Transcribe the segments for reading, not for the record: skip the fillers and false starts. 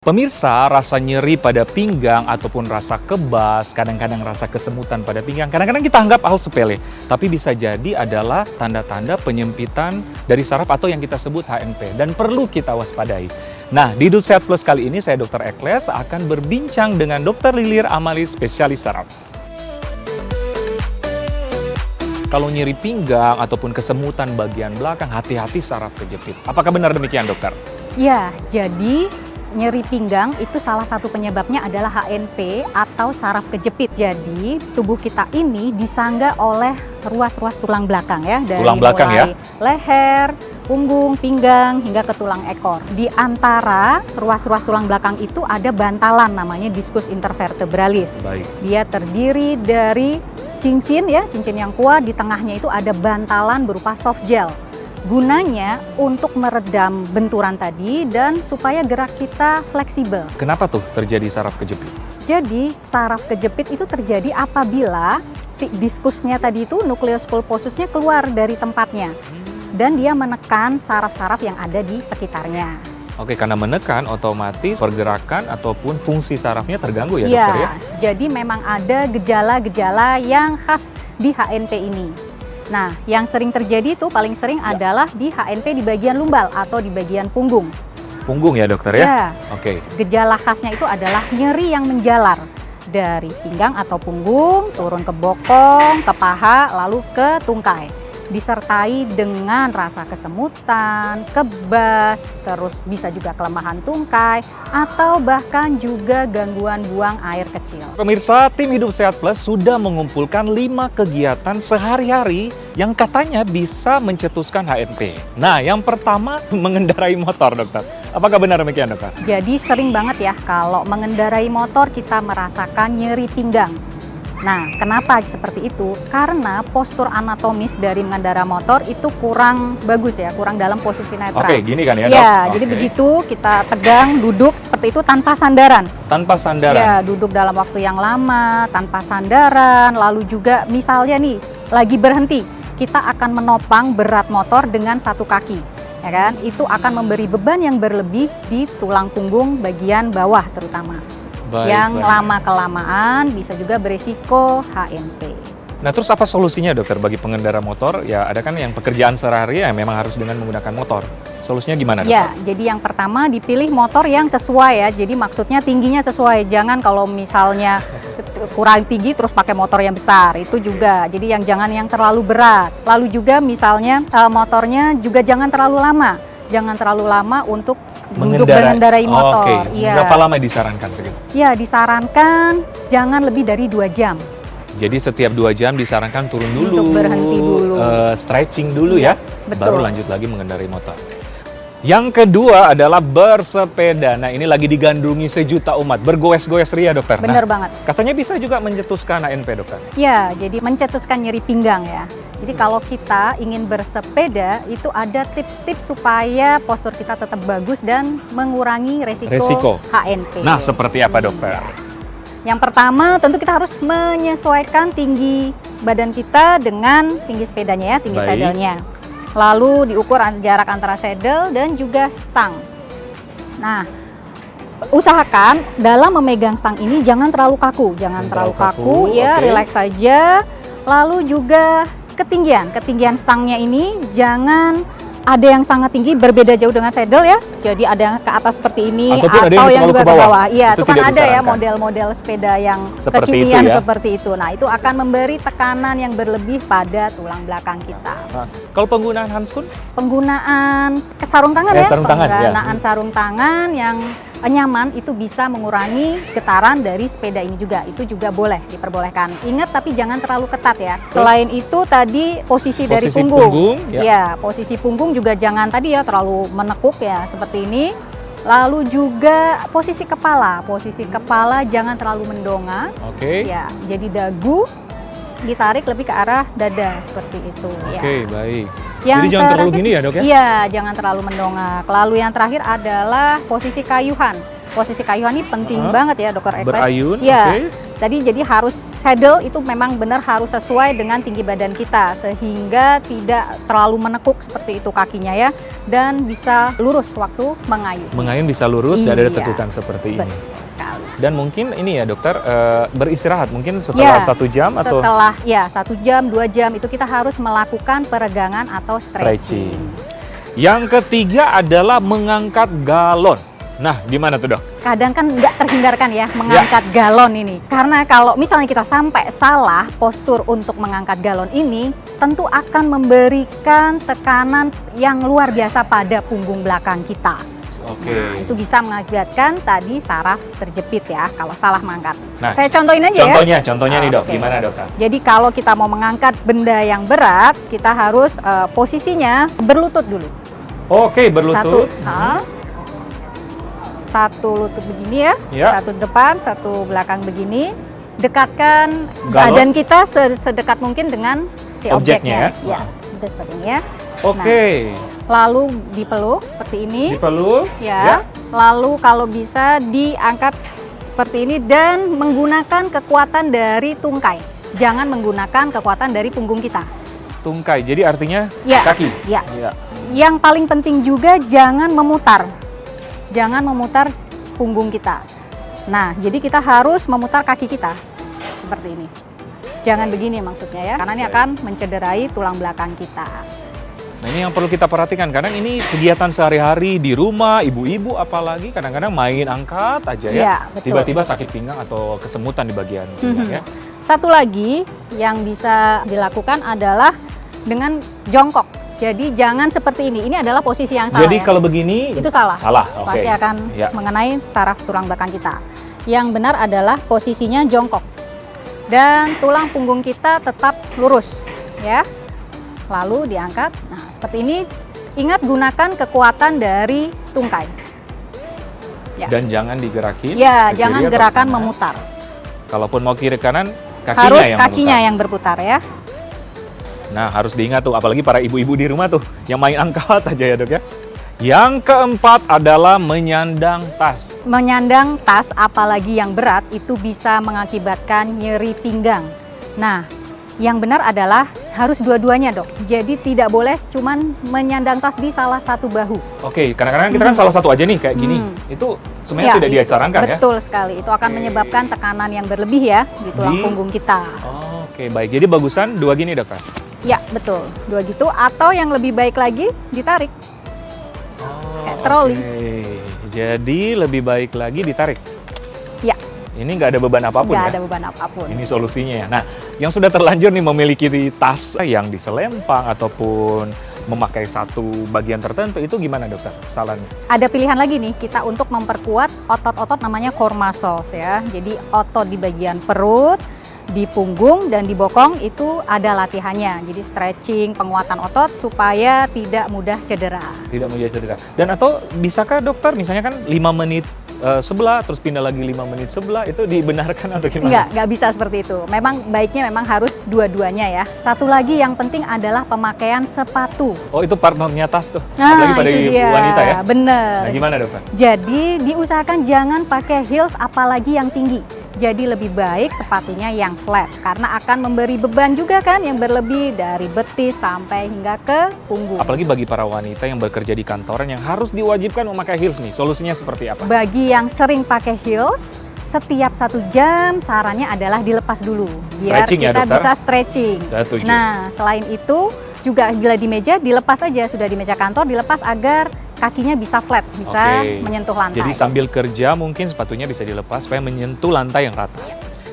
Pemirsa, rasa nyeri pada pinggang ataupun rasa kebas, kadang-kadang rasa kesemutan pada pinggang, kadang-kadang kita anggap hal sepele, tapi bisa jadi adalah tanda-tanda penyempitan dari saraf atau yang kita sebut HNP dan perlu kita waspadai. Nah, di Hidup Sehat Plus kali ini saya Dr. Ekles akan berbincang dengan Dr. Lilir Amali, spesialis saraf. Kalau nyeri pinggang ataupun kesemutan bagian belakang, hati-hati saraf kejepit. Apakah benar demikian, dokter? Ya, jadi nyeri pinggang itu salah satu penyebabnya adalah HNP atau saraf kejepit. Jadi tubuh kita ini disangga oleh ruas-ruas tulang belakang ya, dari tulang belakang mulai leher, punggung, pinggang hingga ke tulang ekor. Di antara ruas-ruas tulang belakang itu ada bantalan namanya diskus intervertebralis. Baik. Dia terdiri dari cincin ya, cincin yang kuat, di tengahnya itu ada bantalan berupa soft gel. Gunanya untuk meredam benturan tadi dan supaya gerak kita fleksibel. Kenapa tuh terjadi saraf kejepit? Jadi saraf kejepit itu terjadi apabila si diskusnya tadi itu, nukleus pulposusnya keluar dari tempatnya. Dan dia menekan saraf-saraf yang ada di sekitarnya. Oke, karena menekan otomatis pergerakan ataupun fungsi sarafnya terganggu ya, Iya, dokter ya? jadi memang ada gejala-gejala yang khas di HNP ini. Nah, yang sering terjadi itu paling sering adalah di HNP di bagian lumbal atau di bagian punggung. Punggung ya, dokter ya? Ya, Oke. gejala khasnya itu adalah nyeri yang menjalar dari pinggang atau punggung, turun ke bokong, ke paha, lalu ke tungkai. Disertai dengan rasa kesemutan, kebas, terus bisa juga kelemahan tungkai, atau bahkan juga gangguan buang air kecil. Pemirsa, tim Hidup Sehat Plus sudah mengumpulkan 5 kegiatan sehari-hari yang katanya bisa mencetuskan HNP. Nah, yang pertama mengendarai motor, dokter. Apakah benar demikian, dokter? Jadi sering banget ya kalau mengendarai motor kita merasakan nyeri pinggang. Nah, kenapa seperti itu? Karena postur anatomis dari mengendara motor itu kurang bagus ya, kurang dalam posisi netral. Oke, gini kan ya, dok? Ya, Oke. jadi begitu kita tegang, duduk seperti itu tanpa sandaran. Tanpa sandaran? Ya, duduk dalam waktu yang lama, tanpa sandaran, lalu juga misalnya nih, lagi berhenti, kita akan menopang berat motor dengan satu kaki. Ya kan? Itu akan memberi beban yang berlebih di tulang punggung bagian bawah terutama. Yang lama-kelamaan bisa juga beresiko HNP. Nah, terus apa solusinya, dokter, bagi pengendara motor? Ya, ada kan yang pekerjaan sehari-hari ya memang harus dengan menggunakan motor. Solusinya gimana, dokter? Ya, jadi yang pertama dipilih motor yang sesuai ya. Jadi maksudnya tingginya sesuai. Jangan kalau misalnya kurang tinggi terus pakai motor yang besar. Itu juga. Jadi jangan yang terlalu berat. Lalu juga misalnya motornya juga jangan terlalu lama. Jangan terlalu lama untuk duduk mengendarai motor. Oke. Ya. Berapa lama disarankan segitu? Ya, disarankan jangan lebih dari 2 jam. Jadi setiap 2 jam disarankan turun dulu, Untuk berhenti dulu. Stretching dulu ya, betul. baru lanjut lagi mengendarai motor. Yang kedua adalah bersepeda. Nah, ini lagi digandrungi sejuta umat, bergoes-goes ria, dokter. Bener Nah, banget. katanya bisa juga mencetuskan HNP, dokter. Ya, jadi mencetuskan nyeri pinggang ya. Jadi kalau kita ingin bersepeda, itu ada tips-tips supaya postur kita tetap bagus dan mengurangi resiko HNP. Nah, seperti apa, dokter? Yang pertama, tentu kita harus menyesuaikan tinggi badan kita dengan tinggi sepedanya ya, tinggi Baik. sadelnya. Lalu diukur jarak antara saddle dan juga stang. Nah, usahakan dalam memegang stang ini jangan terlalu kaku, Terlalu kaku, ya, oke. rileks saja. Lalu juga ketinggian stangnya ini jangan ada yang sangat tinggi berbeda jauh dengan saddle ya. Jadi ada yang ke atas seperti ini Ataupun ada atau yang yang terlalu juga ke ke bawah. bawah. Iya, Itu itu kan tidak ada ya disarankan. model-model sepeda yang Seperti itu kekinian ya. seperti itu. Nah, itu akan memberi tekanan yang berlebih pada tulang belakang kita. Nah, kalau penggunaan handskun? Penggunaan sarung tangan ya, sarung tangan, ya. penggunaan sarung tangan yang nyaman itu bisa mengurangi getaran dari sepeda ini juga. Itu juga boleh diperbolehkan. Ingat tapi jangan terlalu ketat ya. Selain itu tadi posisi dari punggung. Ya, posisi punggung juga jangan tadi ya terlalu menekuk ya seperti ini. Lalu juga posisi kepala. Posisi kepala jangan terlalu mendongak. Oke. Ya, jadi dagu ditarik lebih ke arah dada seperti itu. Oke, baik. Yang Jadi jangan terlalu gini ya, dok ya? Iya, jangan terlalu mendongak. Lalu yang terakhir adalah posisi kayuhan. Posisi kayuhan ini penting banget ya, Dokter Ekles. Berayun, Ya, oke. Tadi jadi harus saddle itu memang benar harus sesuai dengan tinggi badan kita sehingga tidak terlalu menekuk seperti itu kakinya ya, dan bisa lurus waktu mengayuh. Mengayun bisa lurus, dan ada Iya. tekukan seperti ini. Betul sekali. Dan mungkin ini ya dokter, beristirahat mungkin setelah 1 jam atau setelah 1 jam 2 jam itu kita harus melakukan peregangan atau stretching. Yang ketiga adalah mengangkat galon. Nah, gimana tuh dok? Kadang kan nggak terhindarkan ya mengangkat galon ini, karena kalau misalnya kita sampai salah postur untuk mengangkat galon ini, tentu akan memberikan tekanan yang luar biasa pada punggung belakang kita. Oke. Nah, itu bisa mengakibatkan tadi saraf terjepit ya kalau salah mengangkat. Nah, Saya contohin aja Contohnya nih dok, Oke. gimana dokter? Jadi kalau kita mau mengangkat benda yang berat, kita harus posisinya berlutut dulu. Oke, berlutut. Satu lutut begini ya, Ya. satu depan, satu belakang begini. Dekatkan Galon. badan kita sedekat mungkin dengan si Objeknya objeknya. Ya, itu seperti ini ya. Oke. Lalu dipeluk seperti ini. Dipeluk. Ya. Lalu kalau bisa diangkat seperti ini dan menggunakan kekuatan dari tungkai. Jangan menggunakan kekuatan dari punggung kita. Tungkai. Jadi artinya Ya. kaki. Ya. Ya. Yang paling penting juga jangan memutar. Jangan memutar punggung kita. Nah, jadi kita harus memutar kaki kita seperti ini. Jangan begini maksudnya ya, karena ini akan mencederai tulang belakang kita. Nah, ini yang perlu kita perhatikan karena ini kegiatan sehari-hari di rumah, ibu-ibu apalagi kadang-kadang main angkat aja ya. Iya, betul. Tiba-tiba sakit pinggang atau kesemutan di bagian pinggang ya. Satu lagi yang bisa dilakukan adalah dengan jongkok. Jadi jangan seperti ini. Ini adalah posisi yang salah. Jadi ya. kalau begini Itu salah. Salah, oke. Pasti akan Ya. mengenai saraf tulang belakang kita. Yang benar adalah posisinya jongkok. Dan tulang punggung kita tetap lurus, ya. Lalu diangkat. Nah, seperti ini. Ingat gunakan kekuatan dari tungkai. Ya. Dan jangan digerakin. Ya, ke kiri jangan atau gerakan kanan. memutar. Kalaupun mau kiri kanan, kakinya Harus yang kakinya memutar. yang berputar ya. Nah, harus diingat tuh, apalagi para ibu-ibu di rumah tuh, yang main angkat aja ya dok ya. Yang keempat adalah menyandang tas. Menyandang tas apalagi yang berat itu bisa mengakibatkan nyeri pinggang. Nah, yang benar adalah harus dua-duanya dok. Jadi tidak boleh cuman menyandang tas di salah satu bahu. Oke, kadang-kadang kita kan salah satu aja nih kayak gini. Itu sebenarnya tidak itu disarankan ya. Betul sekali. Itu akan Oke. menyebabkan tekanan yang berlebih ya di tulang Di- punggung kita. Oke, baik. Jadi bagusan dua gini dokter. Ya, betul. Dua gitu atau yang lebih baik lagi ditarik. Kayak troli. Oke. Jadi lebih baik lagi ditarik. Ya, Ini nggak ada beban apapun nggak ya. ada beban apapun. Ini solusinya ya. Nah, yang sudah terlanjur nih memiliki tas yang diselempang ataupun memakai satu bagian tertentu, itu gimana dokter sarannya? Ada pilihan lagi nih kita untuk memperkuat otot-otot namanya core muscles ya. Jadi otot di bagian perut, di punggung dan di bokong itu ada latihannya. Jadi stretching, penguatan otot supaya tidak mudah cedera. Tidak mudah cedera. Dan atau bisakah dokter misalnya kan 5 menit sebelah terus pindah lagi 5 menit sebelah, itu dibenarkan atau gimana? Nggak bisa seperti itu. Memang baiknya memang harus dua-duanya ya. Satu lagi yang penting adalah pemakaian sepatu. Oh, itu partnernya tas tuh. Nah, Apalagi pada itu dia. wanita ya. Bener. Nah, gimana dokter? Jadi diusahakan jangan pakai heels apalagi yang tinggi. Jadi lebih baik sepatunya yang flat karena akan memberi beban juga kan yang berlebih dari betis sampai hingga ke punggung. Apalagi bagi para wanita yang bekerja di kantoran yang harus diwajibkan memakai heels nih, solusinya seperti apa? Bagi yang sering pakai heels, setiap 1 jam sarannya adalah dilepas dulu biar Stretching ya, kita dokter? bisa stretching. Saya setuju. Nah, selain itu juga bila di meja dilepas aja, sudah di meja kantor dilepas agar kakinya bisa flat, bisa Oke. menyentuh lantai. Jadi sambil kerja mungkin sepatunya bisa dilepas supaya menyentuh lantai yang rata.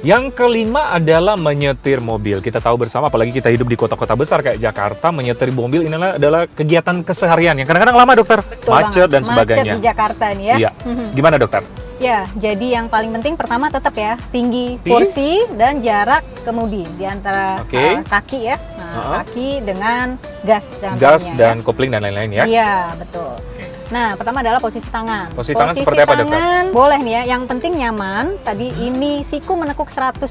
Yang kelima adalah menyetir mobil. Kita tahu bersama, apalagi kita hidup di kota-kota besar kayak Jakarta, menyetir mobil ini adalah kegiatan keseharian yang kadang-kadang lama dokter, Betul macet banget. dan sebagainya. Macet di Jakarta nih ya. Iya. Gimana dokter? Ya, jadi yang paling penting pertama tetap ya tinggi kursi dan jarak kemudi di antara Oke. kaki ya. Nah, Uh-huh. kaki dengan gas dan Gas remnya, dan kopling dan lain-lain ya. Iya, betul. Nah, pertama adalah posisi tangan. Posisi tangan seperti apa, dokter? tangan boleh nih ya, yang penting nyaman. Tadi ini siku menekuk 120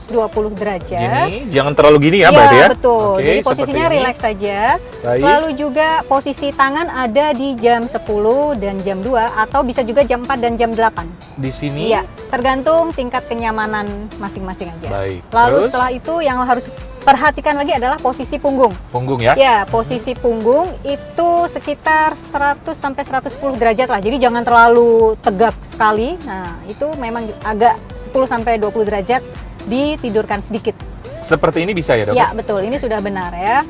derajat. Gini, jangan terlalu gini ya, Iya, berarti ya? betul. Oke, Jadi seperti posisinya ini. rileks saja. Baik. Lalu juga posisi tangan ada di jam 10 dan jam 2 atau bisa juga jam 4 dan jam 8. Di sini. Iya, tergantung tingkat kenyamanan masing-masing aja. Baik. Lalu Terus? setelah itu yang harus perhatikan lagi adalah posisi punggung. Punggung ya? Ya, posisi punggung itu sekitar 100 sampai 110 derajat lah. Jadi jangan terlalu tegak sekali. Nah, itu memang agak 10 sampai 20 derajat ditidurkan sedikit. Seperti ini bisa ya, dok? Ya, betul. Ini sudah benar ya.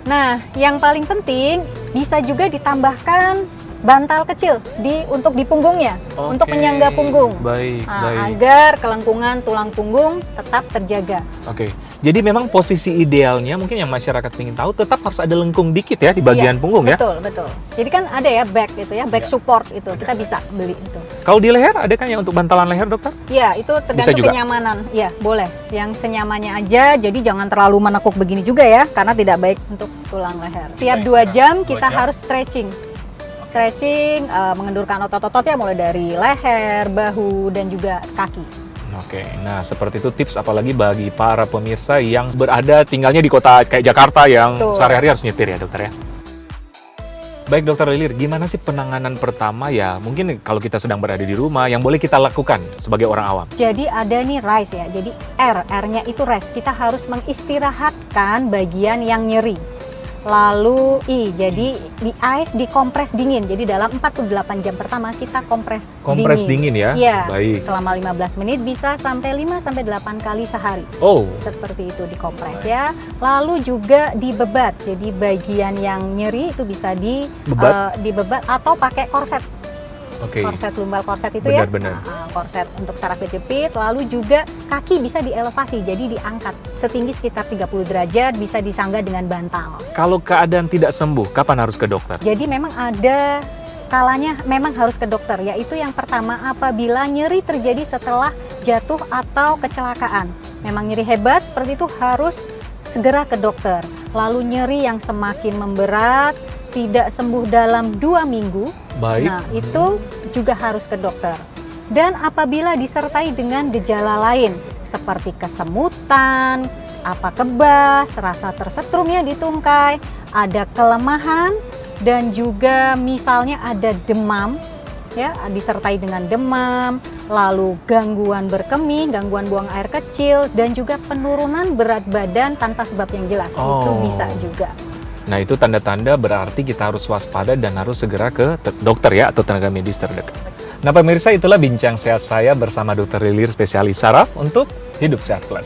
Nah, yang paling penting bisa juga ditambahkan bantal kecil untuk di punggungnya, untuk Oke, menyangga punggung. Baik, Nah, baik. agar kelengkungan tulang punggung tetap terjaga. Oke. Jadi memang posisi idealnya mungkin yang masyarakat ingin tahu tetap harus ada lengkung dikit ya di bagian Iya, punggung ya. Betul, betul. Jadi kan ada ya back itu ya, back Iya. support itu. Kita bisa beli itu. Kalau di leher ada kan yang untuk bantalan leher, dokter? Ya, itu tergantung juga? kenyamanan. Ya, boleh. Yang senyamannya aja. Jadi jangan terlalu menekuk begini juga ya, karena tidak baik untuk tulang leher. Tiap Baik, 2 jam 2 kita jam. harus stretching. Stretching, mengendurkan otot-ototnya mulai dari leher, bahu, dan juga kaki. Oke, nah seperti itu tips apalagi bagi para pemirsa yang berada tinggalnya di kota kayak Jakarta yang Betul. sehari-hari harus nyetir ya, dokter ya. Baik, dokter Lilir, gimana sih penanganan pertama ya? Mungkin kalau kita sedang berada di rumah yang boleh kita lakukan sebagai orang awam. Jadi ada nih rise ya. Jadi R-nya itu rest. Kita harus mengistirahatkan bagian yang nyeri. Lalu I, jadi di ice dikompres dingin. Jadi dalam 48 jam pertama kita kompres Kompres dingin ya? Iya. Baik. Selama 15 menit bisa sampai 5 sampai 8 kali sehari. Oh, Seperti itu dikompres ya. Lalu juga dibebat. Jadi bagian yang nyeri itu bisa dibebat atau pakai korset. oke. Korset lumbal korset itu Benar-benar. ya. Korset untuk saraf kejepit. Lalu juga kaki bisa dielevasi. Jadi diangkat setinggi sekitar 30 derajat, bisa disangga dengan bantal. Kalau keadaan tidak sembuh, kapan harus ke dokter? Jadi memang ada kalanya memang harus ke dokter, yaitu yang pertama apabila nyeri terjadi setelah jatuh atau kecelakaan. Memang nyeri hebat seperti itu harus segera ke dokter. Lalu nyeri yang semakin memberat, tidak sembuh dalam 2 minggu, Baik. nah itu juga harus ke dokter. Dan apabila disertai dengan gejala lain seperti kesemutan, kebas, rasa tersetrum ya di tungkai, ada kelemahan, dan juga misalnya ada demam, ya disertai dengan demam, lalu gangguan berkemih, gangguan buang air kecil, dan juga penurunan berat badan tanpa sebab yang jelas, itu Oh. bisa juga. Nah, itu tanda-tanda berarti kita harus waspada dan harus segera ke dokter ya atau tenaga medis terdekat. Nah, pemirsa, itulah bincang sehat saya bersama Dr. Lilir, spesialis saraf untuk Hidup Sehat Plus.